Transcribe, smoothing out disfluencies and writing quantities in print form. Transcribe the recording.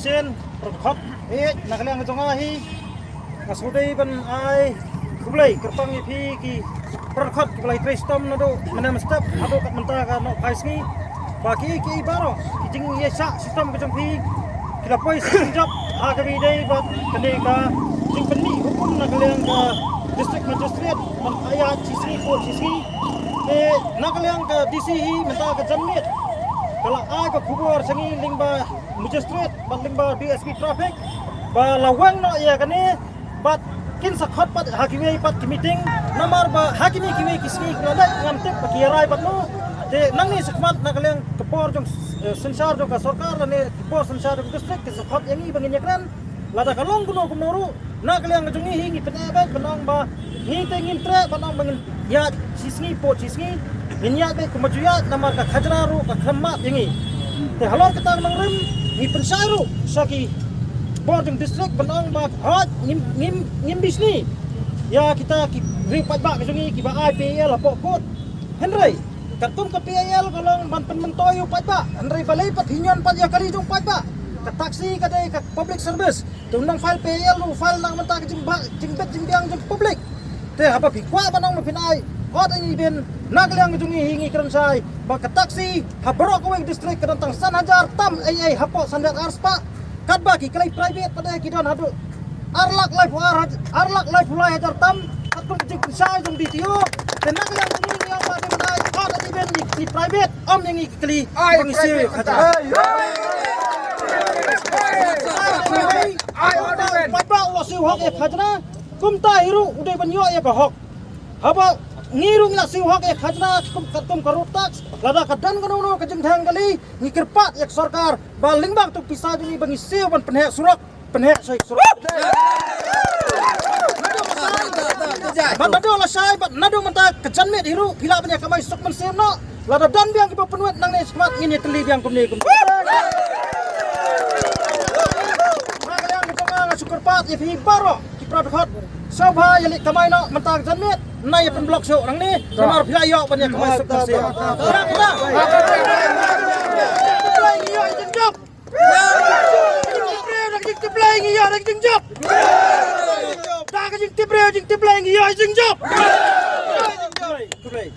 Sen perkhot nakaliang jongahi ngasudai ban ai kublai kerpang ipi ki perkhot kublai tristom nado menam step ado kat menta ka no kaisni bagi ki baro ki jing ye sa sistem ka jongpi kila poi sinjap ha ka bi dai bat kene ka jing penni hukum nakaliang ka district magistrate man aya cisni ko cisni nakaliang ka DCI menta ka jamnit kalau aga kubur sangi lingba magistrate bat lingba DSP traffic ba lawang no ya kane bat kin sakhot pat hakimi pat meeting namar ba hakimi kimi kisni kala ngamte pakirai bat no te nangni sakmat nakaliang kepor jong sensar jong ka sarkar ne kepor sensar jong district sakhot yangi bangin yakran lada kalong kuno kunoru nakaliang jongi hingi penabat penang ba ngite ngintre banang bangin ya sisngi po sisngi ninya be kemajuya namar ka khajraru ka khamma yangi te halor kita mangrem ni pensairu saki boarding district banang ba hot ngim bisni ya kita ki ripat ba kesungi ki ba IPL apo kot henry katum ka PIL kalong ban penmentoy upat ba henry balay pat hinyon pat ya kali jong pat ba ka taxi ka dai ka public service tunang file PIL lu file nang menta ka jingbet jingbiang jong public te haba bikwa banang mapinai hot ang ibin nakaliang jungi hingi kerensai ba ka taxi habro ko district kadantang sanhajar tam ai hapo sandar arspa kadba ki kalai private pada ki dan hadu arlak life ulai hajar tam atung jing pensai jong BTO dan nakaliang jungi yang ba dai hot ang ibin ni private om yang ikli pengisi hajar ai order padba wasi hok e khajna kumta hiru ude banyo e bahok haba ngirung na siwak e khajna kum karutak lada kadan kanono kajing thang kali ngikirpat yak sarkar baling bang tu pisa juni bangi siw ban penhek surak penhek sai surak ban nado la sai ban nado menta kejanmet hiru pila banyak kamai sok men sirno lada dan biang ki penuet nang ne smat ngini teli biang kum ni kum Sukarpat ya fi baro ki prabhat sabha yali kamay no mentag janmet nay pen blok so rang ni namar philayo banyak kamay sok se kira play ngiyo jing job jing play ngiyo jing job ta ka jing play ngiyo jing job play